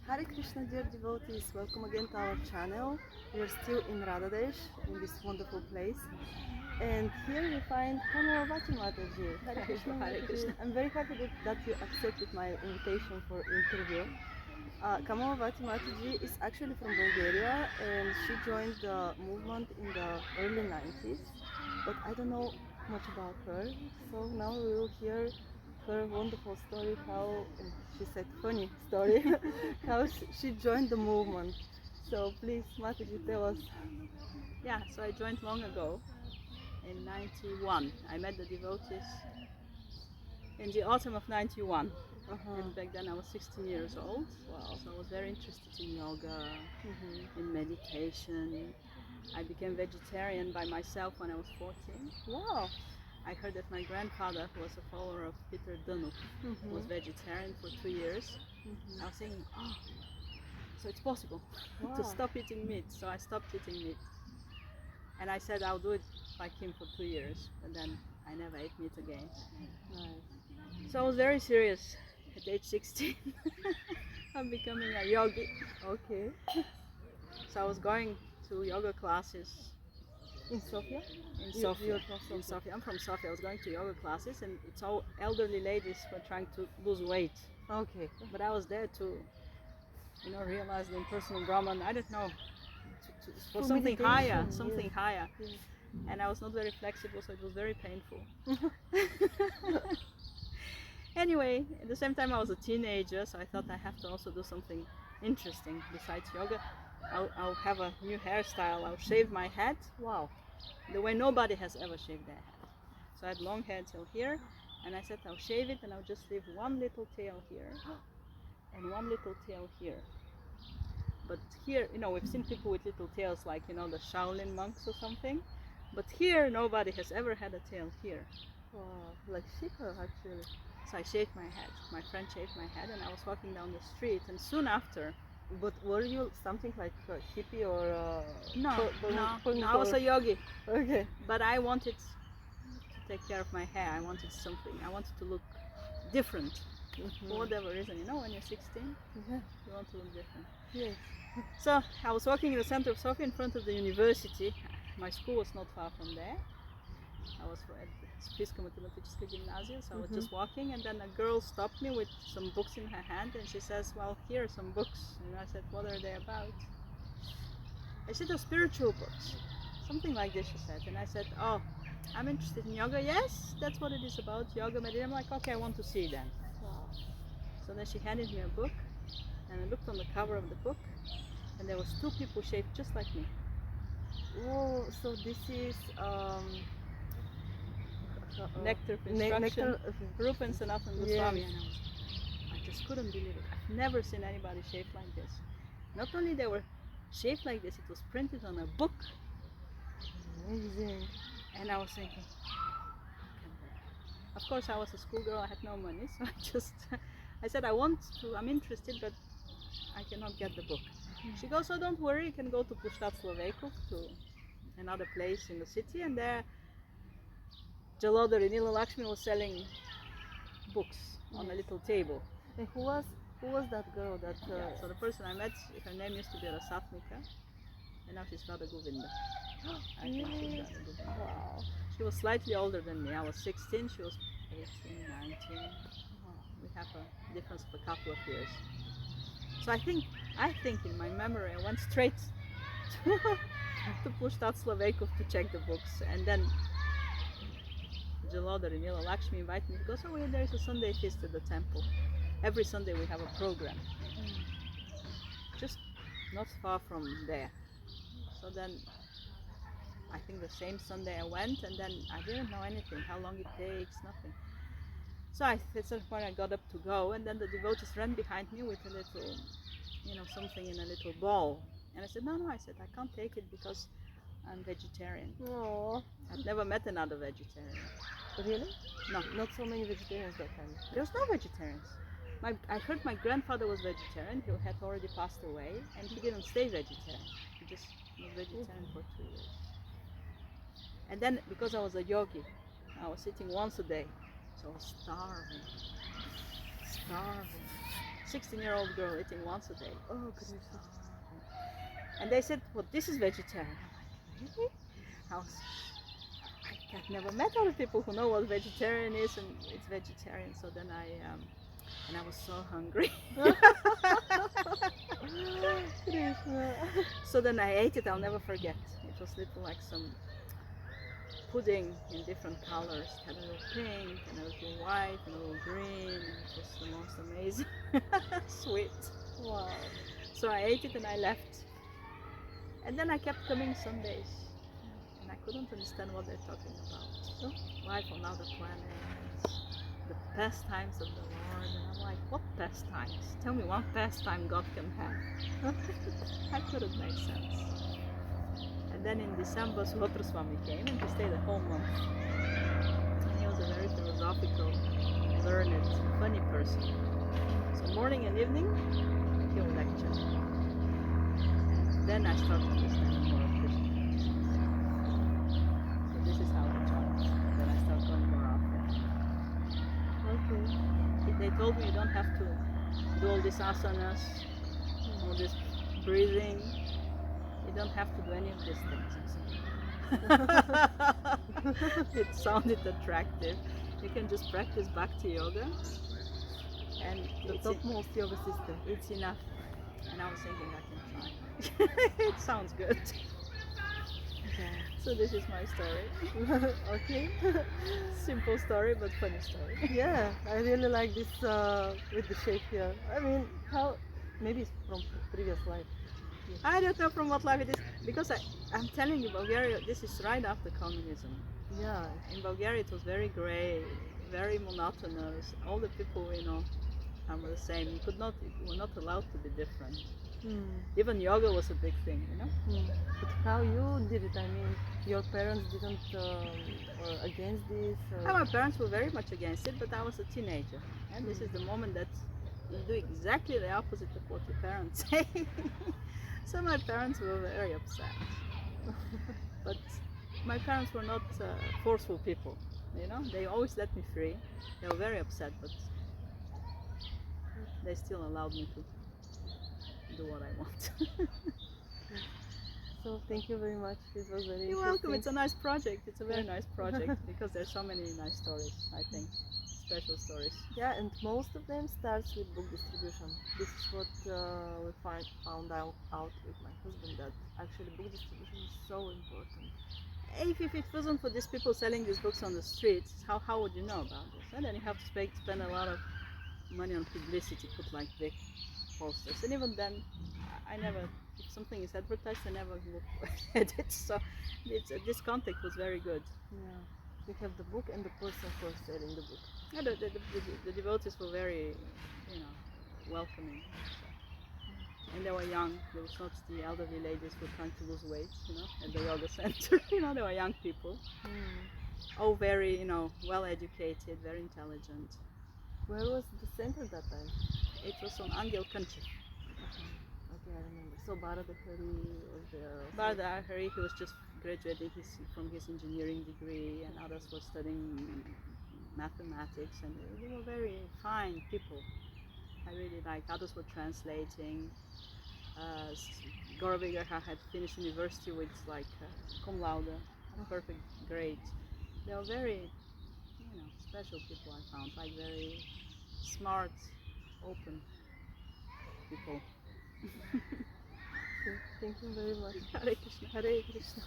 Hare Krishna, dear devotees, welcome again to our channel. We are still in Radhadesh, in this wonderful place. And here we find Kamalavati Mataji. Hare Krishna, Hare Krishna. I'm very happy that you accepted my invitation for interview. Kamalavati Mataji is actually from Bulgaria and she joined the movement in the early 90s. But I don't know much about her. So now we will hear her wonderful story, how, and she said funny story, how she joined the movement. So please, Mataji, tell us. Yeah, so I joined long ago, in 91. I met the devotees in the autumn of 91. And back then I was 16 years old. Wow. So I was very interested in yoga, in meditation. I became vegetarian by myself when I was 14. Wow. I heard that my grandfather, who was a follower of Peter Dunuk, was vegetarian for 2 years. I was saying, oh, so it's possible to stop eating meat. So I stopped eating meat. And I said I'll do it like him for 2 years, but then I never ate meat again. Nice. So I was very serious at age 16. I'm becoming a yogi. Okay. So I was going to yoga classes In Sofia? in You- Sofia. you're from In Sofia. Sofia. I'm from Sofia. I was going to yoga classes, and it's all elderly ladies who are trying to lose weight. Okay. But I was there to, realize the impersonal Brahman. I don't know, for For something higher, meditation, something yes. higher. Yes. And I was not very flexible, so it was very painful. Anyway, at the same time I was a teenager, so I thought I have to also do something interesting besides yoga. I'll have a new hairstyle. I'll shave my head. Wow. The way nobody has ever shaved their head. So I had long hair till here, and I said I'll shave it and I'll just leave one little tail here and one little tail here. But here, we've seen people with little tails like, the Shaolin monks or something. But here, nobody has ever had a tail here. Wow. Like Shikha, actually. So I shaved my head. My friend shaved my head, and I was walking down the street, and soon after, But were you something like a hippie or no, punk I was or- a yogi, Okay. but I wanted to take care of my hair. I wanted something. I wanted to look different for whatever reason. When you're 16, Yeah. you want to look different. Yes. So I was walking in the center of Sofia in front of the university. My school was not far from there. I was at Spijska Matematička Gymnasium, so I was just walking, and then a girl stopped me with some books in her hand, and she says, well, here are some books. And I said, what are they about? I said, they're spiritual books. Something like this, she said. And I said, oh, I'm interested in yoga. Yes, that's what it is about, yoga, meditation. I'm like, okay, I want to see then. Wow. So then she handed me a book, and I looked on the cover of the book, and there was 2 people shaped just like me. Oh, so this is Nectar of Ne- Instruction, nectar of- Rupa and Sanatana Yes. Goswami, and I just couldn't believe it. I've never seen anybody shaped like this. Not only they were shaped like this, it was printed on a book, Amazing. and I was thinking, how can that? Of course, I was a schoolgirl, I had no money, so I said, I'm interested, but I cannot get the book. She goes, oh, don't worry, you can go to Puštat Slovejkov, to another place in the city, and there Jalodari Nila Lakshmi was selling books on a little table. And who was that girl that? So the person I met, her name used to be Rasatmika, and now she's Radha Govinda. I think she's Yes. Radha Govinda. Wow. She was slightly older than me. I was 16, she was 18, 19. We have a difference of a couple of years. So I think in my memory I went straight to Puštat Slovejkov to check the books, and then Jalodari Nila Lakshmi invited me. He goes, oh, there is a Sunday feast at the temple. Every Sunday we have a program, just not far from there. So then I think the same Sunday I went, and then I didn't know anything, how long it takes, nothing. So at some point I got up to go, and then the devotees ran behind me with a little, something in a little ball. And I said, no, I said, I can't take it because I'm vegetarian. Oh, I've never met another vegetarian. really? No, Not so many vegetarians that time. there's no vegetarians. I heard my grandfather was vegetarian. He had already passed away, and he didn't stay vegetarian. He just was vegetarian for 2 years. And then, because I was a yogi, I was eating once a day, so I was starving. 16-year-old girl eating once a day. Oh, Krishna. And they said, well, this is vegetarian. I'm like, really? I've never met other people who know what vegetarian is, and it's vegetarian. So then and I was so hungry. Krishna. So then I ate it, I'll never forget. It was little like some pudding in different colors. It had a little pink, and a little white, and a little green, and it was the most amazing sweet. Wow. So I ate it and I left. And then I kept coming Sundays, and I couldn't understand what they're talking about. Life on other planets, the pastimes of the Lord, and I'm like, what pastimes? Tell me one pastime God can have. I couldn't make sense. And then in December, Suhotra Swami came and he stayed a whole month. And he was a very philosophical, learned, funny person. So morning and evening, he'll lecture. And then I started understanding more of Krishna consciousness. So this is how I joined. Then I started going more often. Okay. They told me you don't have to do all these asanas, all this breathing. You don't have to do any of these things. It sounded attractive. You can just practice Bhakti Yoga, and The topmost yoga system. it's enough. And I was thinking I can try. It sounds good. Okay. So this is my story. Okay. Simple story, but funny story. Yeah, I really like this with the shape here. I mean, how maybe it's from previous life. I don't know from what life it is, because I'm telling you, Bulgaria, this is right after communism. Yeah. In Bulgaria it was very grey, very monotonous. All the people, are the same. You were not allowed to be different. Even yoga was a big thing, But how you did it? I mean, your parents didn't against this? My parents were very much against it, but I was a teenager. And this is the moment that you do exactly the opposite of what your parents say. So my parents were very upset. But my parents were not forceful people, They always let me free. They were very upset, but they still allowed me to do what I want. So thank you very much. It was very You're welcome. interesting. It's a nice project. It's a very nice project because there's so many nice stories, I think. Special stories. Yeah, and most of them starts with book distribution. This is what we found out with my husband, that actually book distribution is so important. If it wasn't for these people selling these books on the streets, how would you know about this? And then you have to spend a lot of money on publicity, put like big posters. And even then, if something is advertised, I never look at it. So this contact was very good. Yeah, we have the book and the person who is selling the book. Yeah, the devotees were very, welcoming. And they were young. There was not the elderly ladies who were trying to lose weight, at the yoga center. They were young people. All very, well educated, very intelligent. Where was the center that time? It was on Angel Kanchi. Okay, I remember. So Bharata Hari was there. Bharata Hari, he was just graduating from his engineering degree, and others were studying mathematics, and they were very fine people. I really liked. Others were translating. Gaurav had finished university with cum laude, perfect grade. They were very, special people. I found very smart, open people. Thank you very much. Hare Krishna. Hare Krishna.